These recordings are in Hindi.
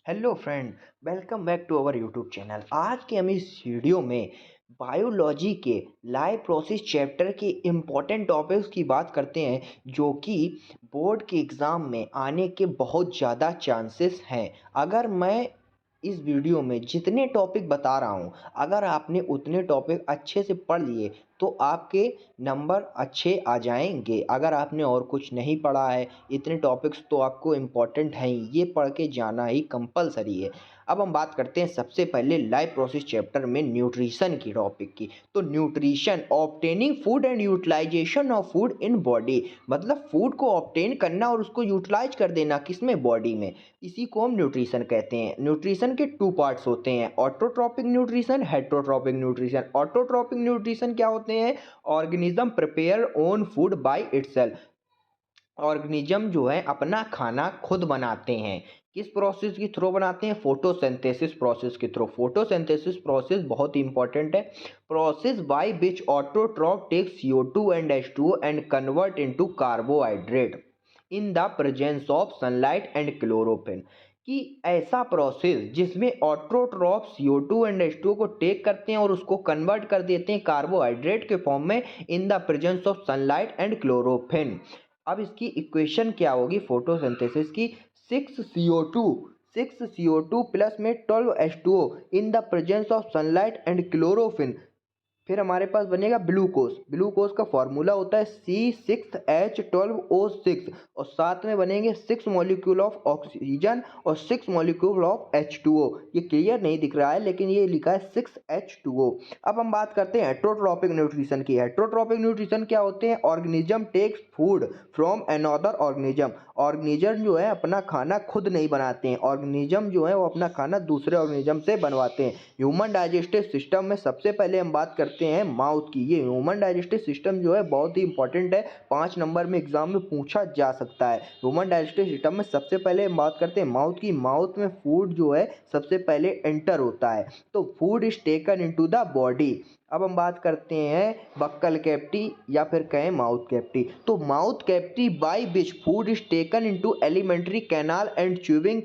Hello friend, welcome back to our YouTube channel. आज के हम इस वीडियो में बायोलॉजी के लाइव प्रोसेस चैप्टर के इम्पोर्टेंट टॉपिक्स की बात करते हैं, जो कि बोर्ड के एग्ज़ाम में आने के बहुत ज़्यादा चांसेस हैं। अगर मैं इस वीडियो में जितने टॉपिक बता रहा हूँ, अगर आपने उतने टॉपिक अच्छे से पढ़ लिए तो आपके नंबर अच्छे आ जाएंगे। अगर आपने और कुछ नहीं पढ़ा है, इतने टॉपिक्स तो आपको इम्पॉर्टेंट हैं, ये पढ़ के जाना ही कंपलसरी है। अब हम बात करते हैं सबसे पहले लाइफ प्रोसेस चैप्टर में न्यूट्रिशन की टॉपिक की। तो nutrition, obtaining food and utilisation of food in body, मतलब फूड को ऑब्टेन करना और उसको यूटिलाइज कर देना किसमें, बॉडी में। इसी को हम न्यूट्रिशन कहते हैं। न्यूट्रिशन के टू पार्ट्स होते हैं, autotrophic nutrition, heterotrophic nutrition. Autotrophic nutrition क्या होते हैं? Organism prepare own food by itself. Organism जो है अपना खाना खुद बनाते हैं। किस प्रोसेस के थ्रू बनाते हैं? फोटोसिंथेसिस प्रोसेस के थ्रू। फोटोसिंथेसिस प्रोसेस बहुत इंपॉर्टेंट है। Process by which autotroph take CO2 and H2O and convert into carbohydrate in the presence of sunlight and chlorophyll. कि ऐसा प्रोसेस जिसमें ऑटोट्रॉप CO2 एंड H2O को टेक करते हैं और उसको कन्वर्ट कर देते हैं कार्बोहाइड्रेट के फॉर्म में in the presence of sunlight and chlorophyll. अब इसकी इक्वेशन क्या होगी फोटोसिंथेसिस की? 6 CO2 प्लस में 12 H2O in the presence of sunlight and chlorophyll. फिर हमारे पास बनेगा ग्लूकोज। ग्लूकोज का फॉर्मूला होता है C6H12O6 और साथ में बनेंगे 6 मॉलिक्यूल ऑफ ऑक्सीजन और 6 मॉलिक्यूल ऑफ H2O। ये क्लियर नहीं दिख रहा है लेकिन ये लिखा है 6H2O। अब हम बात करते हैं हेटरोट्रॉपिक न्यूट्रिशन की। हेटरोट्रॉपिक न्यूट्रिशन क्या होते हैं? Organism takes food from another organism. Organism जो है अपना खाना खुद नहीं बनाते हैं, ऑर्गेनिज्म जो है वो अपना खाना दूसरे ऑर्गेनिज्म से बनवाते हैं। ह्यूमन डाइजेस्टिव सिस्टम में सबसे पहले हम बात करते हैं माउथ की। ये ह्यूमन डाइजेस्टिव सिस्टम जो है बहुत ही इंपॉर्टेंट है, 5 नंबर में एग्जाम में पूछा जा सकता है। ह्यूमन डाइजेस्टिव सिस्टम में सबसे पहले हम बात करते हैं माउथ की। माउथ में फूड जो है सबसे पहले एंटर होता है, तो food is taken into the body. अब हम बात करते हैं बक्कल कैविटी या फिर कहें माउथ कैविटी। तो mouth cavity by which food is taken into alimentary canal and chewing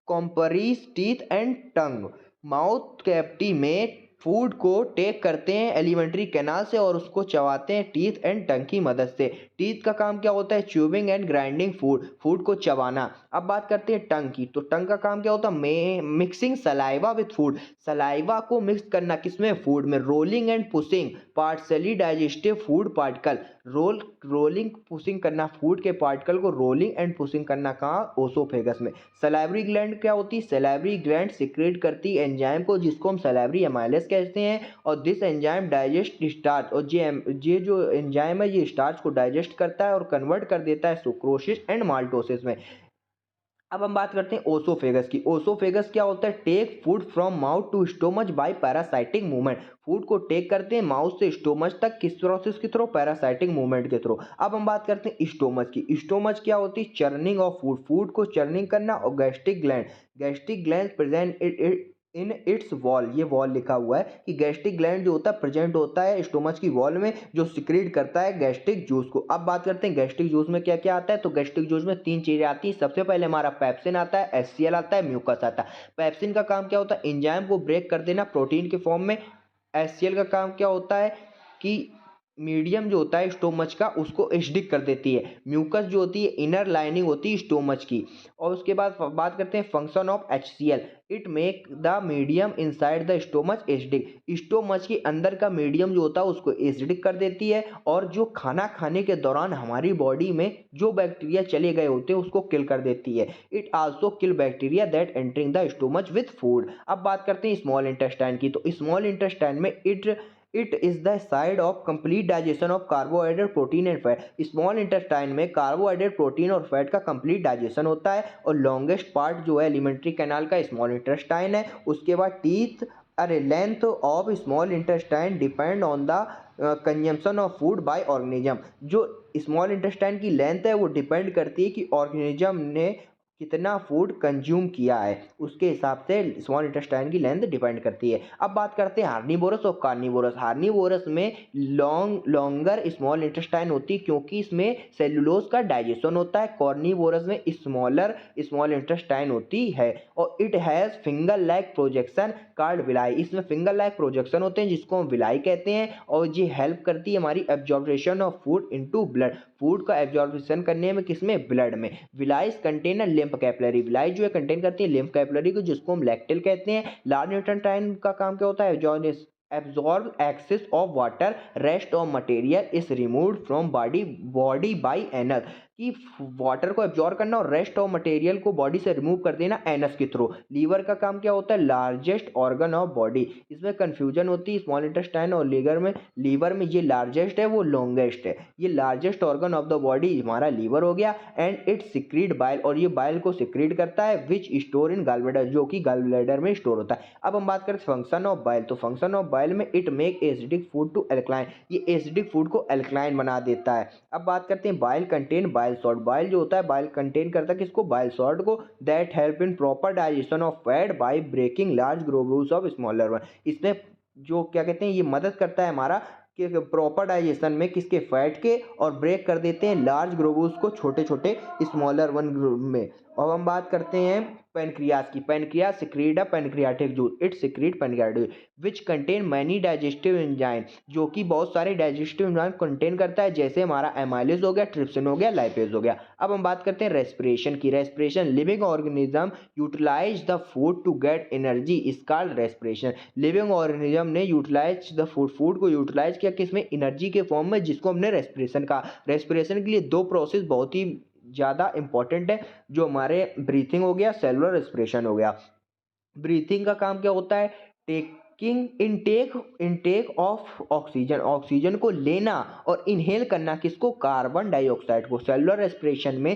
comprises teeth and tongue. Mouth cavity में फूड को टेक करते हैं एलिमेंट्री कैनाल से और उसको चबाते हैं टीथ एंड टंग की मदद से। टीथ का काम क्या होता है? च्यूविंग एंड ग्राइंडिंग फूड, फूड को चबाना। अब बात करते हैं टंग की। तो टंग का काम क्या होता है? Mixing saliva with food, saliva को मिक्स करना किसमें? फूड में। Rolling and pushing partially digestive food particle, rolling pushing करना फूड के पार्टिकल को, रोलिंग एंड पुशिंग करना कहाँ? ओसोफेगस में। सलाइवरी ग्लैंड क्या होती है? सलाइवरी ग्लैंड सिक्रेट करती है एंजाइम को जिसको हम सलाइवरी एमाइलेज कहते हैं, और दिस एंजाइम डाइजेस्ट स्टार्च, और ये जो एंजाइम है ये स्टार्च को डाइजेस्ट करता है और कन्वर्ट कर देता है सुक्रोसिस एंड माल्टोसिस में। अब हम बात करते हैं ओसोफेगस की। ओसोफेगस क्या होता है? Take food from mouth to stomach by parasitic movement. Food को टेक करते हैं माउथ से स्टोमच तक, किस प्रोसेस के थ्रू? पैरासाइटिक मूवमेंट के थ्रू। अब हम बात करते हैं स्टोमच की। स्टोमच क्या होती है? चर्निंग ऑफ फूड, फूड को चर्निंग करना। और gastric gland, gastric gland present in its wall, ये वॉल लिखा हुआ है कि गैस्ट्रिक ग्लैंड जो होता है प्रेजेंट होता है स्टोमच की वॉल में, जो सिक्रीट करता है गैस्ट्रिक जूस को। अब बात करते हैं गैस्ट्रिक जूस में क्या क्या आता है। तो गैस्ट्रिक जूस में 3 चीजें आती हैं। सबसे पहले हमारा पेप्सिन आता है, HCl आता है, म्यूकस आता है। पेप्सिन का काम क्या होता है? एंजाइम को ब्रेक कर देना प्रोटीन के फॉर्म में। HCl का काम क्या होता है? कि मीडियम जो होता है स्टोमच का उसको एसिडिक कर देती है। म्यूकस जो होती है इनर लाइनिंग होती है स्टोमच की। और उसके बाद बात करते हैं function of HCl, it make the medium inside the stomach acidic. Stomach के अंदर का मीडियम जो होता है उसको एसिडिक कर देती है, और जो खाना खाने के दौरान हमारी बॉडी में जो बैक्टीरिया चले गए होते हैं उसको किल कर देती है। It also kill bacteria that entering the stomach with food. अब बात करते हैं स्मॉल इंटेस्टाइन की। तो स्मॉल इंटेस्टाइन में it is the side of complete digestion of carbohydrate, protein and fat. Small intestine में कार्बोहाइड्रेट, प्रोटीन और फैट का कंप्लीट डाइजेशन होता है, और लॉन्गेस्ट पार्ट जो है एलिमेंट्री कैनाल का स्मॉल इंटेस्टाइन है। उसके बाद टीथ, अरे length of small intestine depend on the consumption of food by organism. जो स्मॉल इंटेस्टाइन की लेंथ है वो डिपेंड करती है कि ऑर्गेनिज्म ने कितना फूड कंज्यूम किया है उसके हिसाब से स्मॉल इंटेस्टाइन की लेंथ डिपेंड करती है। अब बात करते हैं हार्निवोरस और कार्निवोरस। हार्निवोरस में लॉन्गर स्मॉल इंटेस्टाइन होती है क्योंकि इसमें सेलुलोज का डाइजेशन होता है। कार्निवोरस में स्मॉलर स्मॉल इंटेस्टाइन होती है और it has finger like projection card villi. इसमें फिंगर लाइक प्रोजेक्शन होते हैं जिसको हम विलाई कहते हैं और ये हेल्प करती है हमारी absorption of food into blood. Food का एब्जॉर्प्शन करने में किसमें, ब्लड में। विलाइज contain a lymph capillary. Villi जो है कंटेन करती है लिम्फ कैपिलरी को जिसको हम लैक्टिल कहते हैं। लार्ज इंटेस्टाइन का काम क्या होता है, absorb excess of water, rest of material is removed from body by anus। कि वाटर को एब्जॉर्ब करना और रेस्ट ऑफ मटेरियल को बॉडी से रिमूव कर देना एनस के थ्रू। लीवर का काम क्या होता है, लार्जेस्ट ऑर्गन ऑफ बॉडी। इसमें कंफ्यूजन होती है स्मॉल इंटेस्टाइन और लीवर में। लीवर में ये लार्जेस्ट है, वो लॉन्गेस्ट है। ये largest organ of the body हमारा लीवर हो गया एंड इट सिक्रीट बाइल, और ये बाइल को सिक्रीट करता है which store in gall bladder, जो कि गॉल ब्लैडर में स्टोर होता है। अब हम बात करें फंक्शन ऑफ बाइल, तो फंक्शन ऑफ बाइल में it make acidic food to alkaline. ये एसिडिक फूड को एल्कलाइन बना देता है। अब बात करते हैं bile contain bile salt. Bile जो होता है बाइल कंटेन करता है किसको, बाइल सॉल्ट को। That help in proper digestion of fat by breaking large globules of smaller one. इसमें जो क्या कहते हैं ये मदद करता है हमारा कि प्रॉपर डाइजेशन में किसके, फैट के, और ब्रेक कर देते हैं लार्ज ग्लोब्यूल्स को छोटे छोटे स्मॉलर वन में। अब हम बात करते हैं पेनक्रियास की। Pancreas secrete a pancreatic juice, it secrete pancreatic which contain many digestive enzyme, जो कि बहुत सारे डाइजेस्टिव एंजाइम कंटेन करता है, जैसे हमारा एमाइलेज हो गया, ट्रिप्सिन हो गया, लाइपेज हो गया। अब हम बात करते हैं रेस्पिरेशन की। Respiration, living organism utilise the food to get energy is called respiration. Living organism ने यूटिलाइज द फूड को यूटिलाइज किया किसमें, एनर्जी के फॉर्म में, जिसको हमने रेस्पिरेशन कहा। रेस्पिरेशन के लिए दो प्रोसेस बहुत ही ज़्यादा इंपॉर्टेंट है, जो हमारे ब्रीथिंग हो गया, सेलुलर रेस्पिरेशन हो गया। ब्रीथिंग का काम क्या होता है, taking intake of oxygen, oxygen को लेना और इनहेल करना किसको, कार्बन डाइऑक्साइड को। सेलुलर रेस्पिरेशन में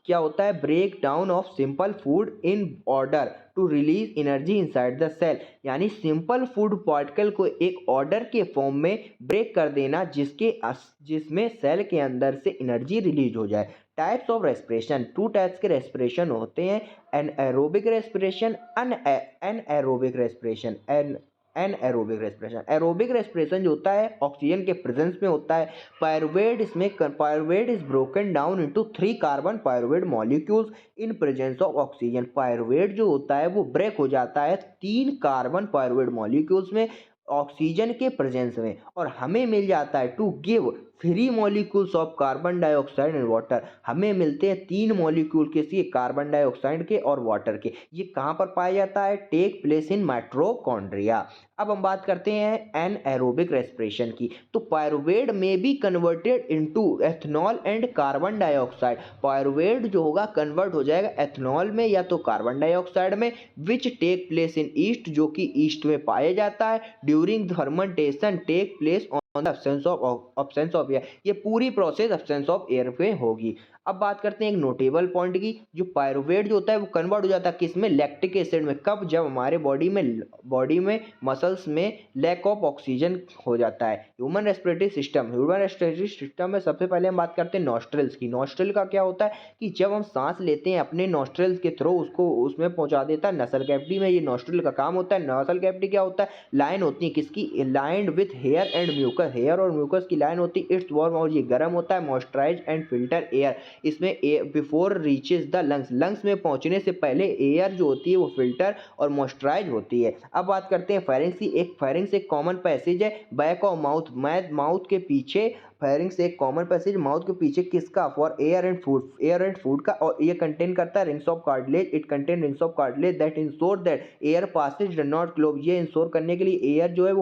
क्या होता है, break down of simple food in order to release energy inside the cell, यानी सिंपल फूड पार्टिकल को एक ऑर्डर के फॉर्म में ब्रेक कर देना जिसमें सेल के अंदर से एनर्जी रिलीज हो जाए। Types of respiration, two types के रेस्पिरेशन होते हैं, anaerobic respiration, anaerobic respiration. Anaerobic respiration, aerobic respiration जो होता है ऑक्सीजन के प्रेजेंस में होता है। पायरुवेट, इसमें pyruvate is broken down into 3 carbon pyruvate molecules in presence of oxygen. Pyruvate जो होता है वो ब्रेक हो जाता है 3 कार्बन पायरुवेट मॉलिक्यूल्स में ऑक्सीजन के प्रेजेंस में, और हमें मिल जाता है to give 3 molecules of carbon dioxide and water. हमें मिलते हैं 3 मॉलिक्यूल किसके, कार्बन डाइऑक्साइड के और वाटर के। ये कहाँ पर पाया जाता है, टेक प्लेस इन माइटोकॉन्ड्रिया। अब हम बात करते हैं एनएरोबिक रेस्पिरेशन की। तो पायरुवेट में be converted into ethanol and carbon dioxide. Pyruvate जो होगा कन्वर्ट हो जाएगा एथनॉल में या तो कार्बन डाइऑक्साइड में, which take place in yeast, जो कि ईस्ट में पाया जाता है। During fermentation take place on the absence of air. ये पूरी प्रोसेस absence ऑफ एयर पे होगी। अब बात करते हैं एक नोटेबल पॉइंट की, जो पायरुवेट जो होता है वो कन्वर्ट हो जाता है किसमें, लैक्टिक एसिड में। कब, जब हमारे बॉडी में मसल्स में लैक ऑफ ऑक्सीजन हो जाता है। ह्यूमन रेस्पिरेटरी सिस्टम में सबसे पहले हम बात करते हैं नॉस्ट्रल्स की। नॉस्ट्रल का क्या होता है कि जब हम सांस लेते हैं अपने नॉस्ट्रल्स के थ्रू, उसको उसमें पहुंचा देता है नसल कैविटी में। ये नॉस्ट्रल का काम होता है। नसल कैविटी क्या होता है, लाइन होती है किसकी, lined with hair and mucus. Hair और म्यूकस की लाइन होती है। इट्स वार्म, और ये गर्म होता है। मॉइस्चराइज एंड फिल्टर एयर, इसमें before reaches the lungs, lungs में पहुंचने से पहले एयर जो होती है वो फिल्टर और मॉइस्चराइज होती है। अब बात करते हैं फेरिंक्स की। फेरिंक्स एक कॉमन पैसेज है बैक ऑफ माउथ, माउथ के पीछे। फेरिंक्स एक कॉमन पैसेज माउथ के पीछे किसका, फॉर एयर एंड फूड का, और ये कंटेन करता है rings of cartilage. It contain rings of cartilage that ensure that air passage does not close. ये इंश्योर करने के लिए एयर जो है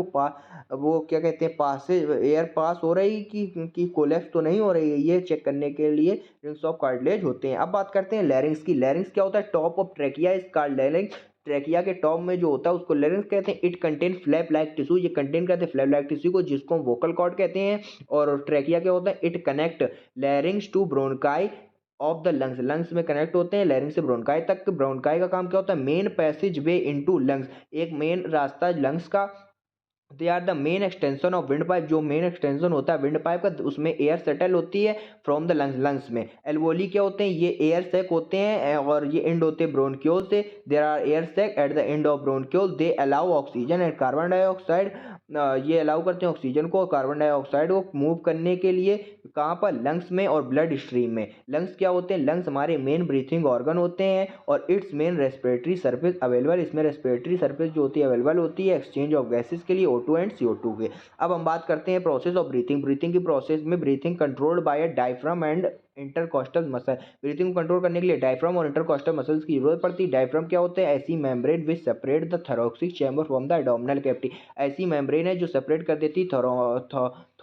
वो क्या कहते हैं, पासेज, एयर पास हो रही कि कोलैप्स तो नहीं हो रही है, ये चेक करने के लिए रिंग्स ऑफ कार्टिलेज होते हैं। अब बात करते हैं लैरिंक्स की। लैरिंक्स क्या होता है, top of trachea is called larynx. Trachea के टॉप में जो होता है उसको लैरिंक्स कहते हैं। It contain flap like tissue, ये कंटेन करते हैं फ्लैप लाइक टिश्यू को, जिसको हम वोकल कॉर्ड कहते हैं। और ट्रेकिया क्या होता है, it connect larynx to bronchi of the lungs, lungs में कनेक्ट होते हैं लैरिंक्स से ब्रोनकाई तक। ब्रोनकाई का काम क्या होता है, main passage way into lungs, एक मेन रास्ता लंग्स का they are the main extension of wind pipe. जो मेन एक्सटेंशन होता है विंड पाइप का, उसमें एयर सेटल होती है फ्रॉम द लंग्स। लंग्स में एल्वोली क्या होते हैं, ये एयर सैक होते हैं और ये एंड होते हैं ब्रोनक्यूल से। There are air sac at the end of bronchiole. They allow oxygen and carbon dioxide. ये अलाउ करते हैं ऑक्सीजन को और कार्बन डाइऑक्साइड को मूव करने के लिए। कहाँ पर, लंग्स में और ब्लड स्ट्रीम में। लंग्स क्या होते हैं, लंग्स हमारे मेन ब्रीथिंग ऑर्गन होते हैं और it's main respiratory surface available. इसमें रेस्पिरेटरी सरफेस जो होती है अवेलेबल होती है एक्सचेंज ऑफ गैसेस के लिए, O2 एंड CO2 के। अब हम बात करते हैं प्रोसेस ऑफ ब्रीथिंग। ब्रीथिंग की प्रोसेस में breathing controlled by a diaphragm and intercostal muscle. Breathing को कंट्रोल करने के लिए डायफ्राम और इंटरकॉस्टल मसल्स की जरूरत पड़ती है। डायफ्राम क्या होते हैं, ऐसी membrane which separate the thoracic chamber from the abdominal cavity. ऐसी मेम्ब्रेन है जो सेपरेट कर देती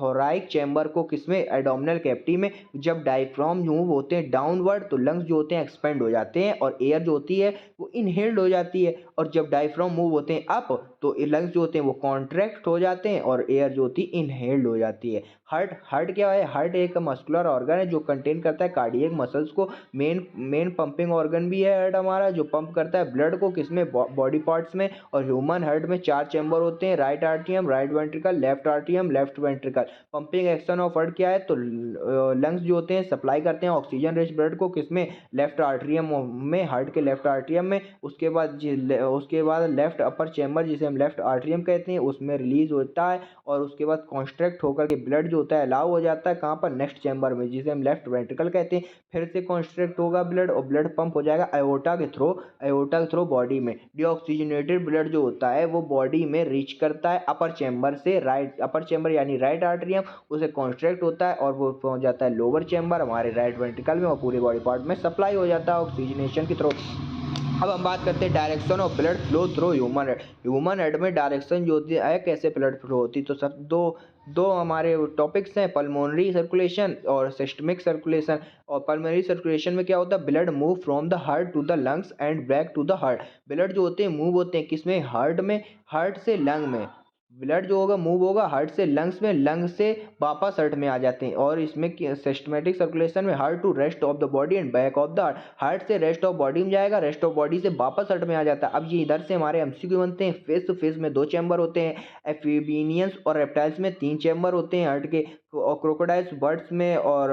थोराइक चैम्बर को, किसमें, एब्डोमिनल कैविटी में। जब डायफ्राम मूव होते हैं डाउनवर्ड तो लंग्स जो होते हैं एक्सपेंड हो जाते हैं और एयर जो होती है वो इनहेल्ड हो जाती है। और जब डायफ्राम मूव होते हैं अप तो लंग्स जो होते हैं वो कॉन्ट्रैक्ट हो जाते हैं और एयर जो होती है इनहेल्ड हो जाती है। हार्ट, हार्ट क्या है, हार्ट एक मस्कुलर ऑर्गन है जो कंटेन करता है कार्डियक मसल्स को। मेन पंपिंग ऑर्गन भी है हार्ट हमारा, जो पंप करता है ब्लड को, किसमें, बॉडी पार्ट्स में। और ह्यूमन हार्ट में 4 चैम्बर होते हैं, right आर्टियम, right ventricle, left आर्टियम, left ventricle. Pumping action of heart क्या है, तो लंग्स जो होते हैं सप्लाई करते हैं ऑक्सीजन रिच ब्लड को, किसमें, लेफ्ट आर्टियम में, हार्ट के लेफ्ट आर्टियम में। उसके बाद लेफ्ट अपर चैम्बर जिसे हम लेफ्ट आर्टियम कहते हैं उसमें रिलीज होता है और उसके बाद कॉन्स्ट्रक्ट होकर के ब्लड जो होता है अलाउ हो जाता है कहाँ पर, नेक्स्ट चैम्बर में जिसे हम लेफ्ट वेंट्रिकल कहते हैं। फिर से कॉन्स्ट्रक्ट होगा ब्लड और ब्लड पंप हो जाएगा अयोर्टा के थ्रू बॉडी में। डीऑक्सीजनेटेड ब्लड जो होता है वो बॉडी में रीच करता है अपर चैम्बर से, अपर चैम्बर यानी राइट आर्टरियम, उसे कॉन्स्ट्रक्ट होता है और वो पहुंच जाता है लोअर चैम्बर हमारे राइट वेंट्रिकल में और पूरे बॉडी पार्ट में सप्लाई हो जाता है ऑक्सीजनेशन के थ्रू। अब हम बात करते हैं direction of blood flow through human head. Human head में डायरेक्शन जो होती है कैसे ब्लड फ्लो होती है, तो सब दो दो हमारे टॉपिक्स हैं, पल्मोनरी सर्कुलेशन और सिस्टमिक सर्कुलेशन। और पल्मोनरी सर्कुलेशन में क्या होता है, blood move from the heart to the lungs and back to the heart. Blood जो होते हैं मूव होते हैं किसमें, हार्ट में, हार्ट से लंग में। ब्लड जो होगा मूव होगा हार्ट से लंग्स में, लंग्स से वापस हार्ट में आ जाते हैं। और इसमें सिस्टमेटिक सर्कुलेशन में heart to rest of the body and back of the heart. Heart से रेस्ट ऑफ बॉडी में जाएगा, रेस्ट ऑफ बॉडी से वापस हार्ट में आ जाता है। अब ये इधर से हमारे एमसीक्यू बनते हैं। फेस टू फेस में 2 चैम्बर होते हैं, एफीबियंस और रेप्टाइल्स में 3 चैम्बर होते हैं हार्ट के, और क्रोकोडाइल्स, बर्ड्स में और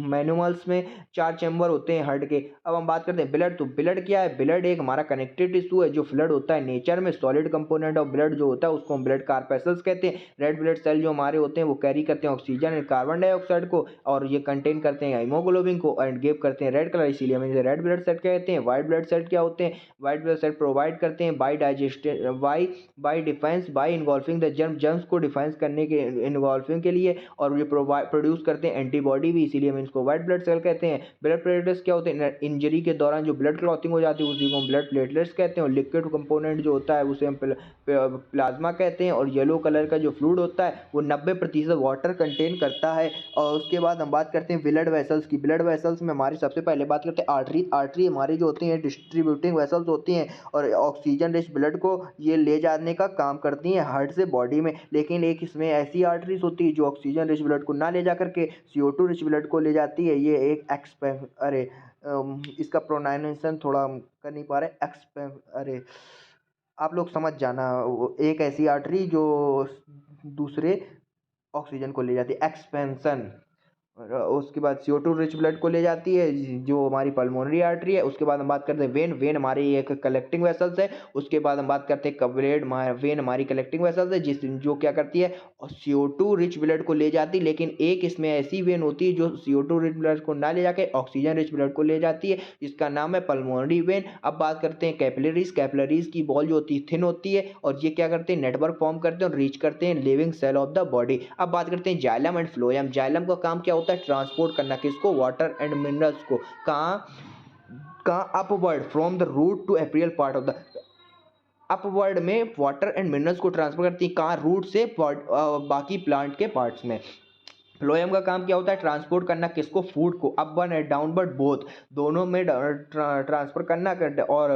मैनुमल्स में 4 चैम्बर होते हैं हार्ट के। अब हम बात करते हैं ब्लड। तो ब्लड क्या है, ब्लड एक हमारा कनेक्टिव टिश्यू है। जो ब्लड होता है नेचर में सॉलिड कंपोनेंट ऑफ ब्लड जो होता है उसको हम ब्लड कार्पेसल्स कहते हैं। रेड ब्लड सेल जो हमारे होते हैं वो कैरी करते हैं ऑक्सीजन एंड कार्बन डाइऑक्साइड को और ये कंटेन करते हैं हीमोग्लोबिन को एंड गिव करते हैं रेड कलर, इसीलिए हम इसे रेड ब्लड सेल कहते हैं। व्हाइट ब्लड सेल क्या होते हैं, व्हाइट ब्लड सेल प्रोवाइड करते हैं by defence, by involving the germs को डिफेंस करने के, इन्वॉल्विंग के लिए, और ये प्रोड्यूस करते हैं एंटीबॉडी भी, इसीलिए हम इसको व्हाइट ब्लड सेल कहते हैं। ब्लड प्लेटलेट्स क्या होते हैं, इंजरी के दौरान जो ब्लड क्लॉटिंग हो जाती है उसी को हम ब्लड प्लेटलेट्स कहते हैं। और लिक्विड कंपोनेंट जो होता है उसे हम प्लाज्मा कहते हैं। और येलो कलर का जो फ्लूइड होता है वो 90% वाटर कंटेन करता है। और उसके बाद हम बात करते हैं ब्लड वेसल्स की। ब्लड वेसल्स में हमारी सबसे पहले बात करते हैं आर्टरी। आर्टरी हमारी जो होती हैं डिस्ट्रीब्यूटिंग वेसल्स होती हैं और ऑक्सीजन रिच ब्लड को ये ले जाने का काम करती हैं हार्ट से बॉडी में। लेकिन एक इसमें ऐसी आर्टरीज होती है जो ऑक्सीजन रिच ब्लड को ना ले जा करके CO2 रिच ब्लड को ले जाती है। ये एक इसका प्रोनाउंसिएशन थोड़ा कर नहीं पा रहे, अरे आप लोग समझ जाना। एक ऐसी आर्टरी जो दूसरे ऑक्सीजन को ले जाती है, एक्सपेंशन। और उसके बाद CO2 रिच ब्लड को ले जाती है जो हमारी पल्मोनरी आर्टरी है। उसके बाद हम बात करते हैं वेन। वेन हमारी एक कलेक्टिंग वेसल्स है। उसके बाद हम बात करते हैं कब्लेड। वेन हमारी कलेक्टिंग वेसल्स है जो क्या करती है, CO2 रिच ब्लड को ले जाती है। लेकिन एक इसमें ऐसी वेन होती है जो CO2 रिच ब्लड को ना ले जाके ऑक्सीजन रिच ब्लड को ले जाती है, जिसका नाम है पल्मोनरी वेन। अब बात करते हैं कैपिलरीज। कैपिलरीज की बॉल जो होती है थिन होती है और ये क्या करते हैं, नेटवर्क फॉर्म करते हैं और रीच करते हैं living cell of the body. अब बात करते हैं जाइलम एंड फ्लोएम। जाइलम का काम क्या होता है, ट्रांसपोर्ट करना, किसको, वाटर एंड मिनरल्स को। कहाँ upward from the root to apical part of the, upward में वाटर एंड मिनरल्स को ट्रांसफर करती है, कहाँ, रूट से बाकी प्लांट के पार्ट्स में। फ्लोएम का काम क्या होता है, ट्रांसपोर्ट करना, किसको, फूड को, अपवर्ड एंड डाउनवर्ड बोथ, दोनों में ट्रांसफर करना। और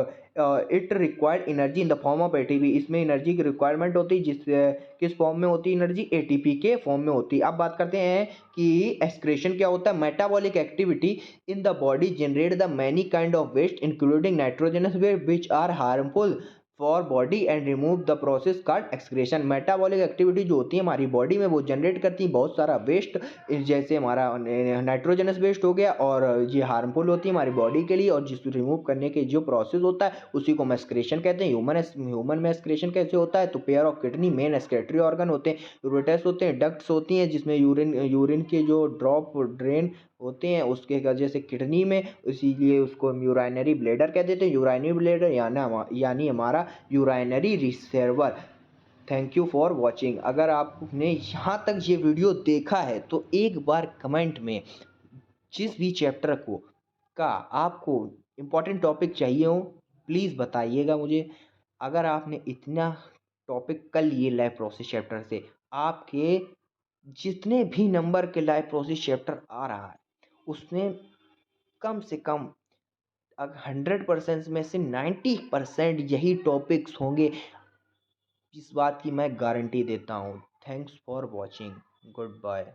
it required energy in the form of ATP। इसमें एनर्जी की रिक्वायरमेंट होती है, किस फॉर्म में होती है एनर्जी, ATP के फॉर्म में होती है। अब बात करते हैं कि एक्सक्रेशन क्या होता है। Metabolic activity in the body generate the many kind of waste including nitrogenous waste which are harmful for body and remove the process called excretion. Metabolic activity जो होती है हमारी बॉडी में वो जनरेट करती है बहुत सारा वेस्ट, जैसे हमारा नाइट्रोजनस वेस्ट हो गया, और ये हार्मफुल होती है हमारी बॉडी के लिए, और जिस रिमूव करने के जो प्रोसेस होता है उसी को हम एक्सक्रीशन कहते हैं। ह्यूमन में एक्सक्रीशन कैसे होता है, तो pair of kidney main excretory organ होते हैं, यूरेटस होते हैं, डक्ट्स होती हैं जिसमें यूरिन के जो ड्रॉप ड्रेन होते हैं उसके वजह से किडनी में, इसीलिए उसको हम यूराइनरी ब्लैडर कह देते हैं। यूराइनरी ब्लैडर यानी हमारा urinary reservoir. Thank you for watching. अगर आपने यहाँ तक ये वीडियो देखा है तो एक बार कमेंट में जिस भी चैप्टर को का आपको इम्पोर्टेंट टॉपिक चाहिए हो प्लीज़ बताइएगा मुझे। अगर आपने इतना टॉपिक कर लिए लाइफ प्रोसेस चैप्टर से, आपके जितने भी नंबर के लाइफ प्रोसेस चैप्टर आ रहा है उसमें कम से कम 100% में से 90% यही टॉपिक्स होंगे, इस बात की मैं गारंटी देता हूँ। Thanks for watching. Good bye.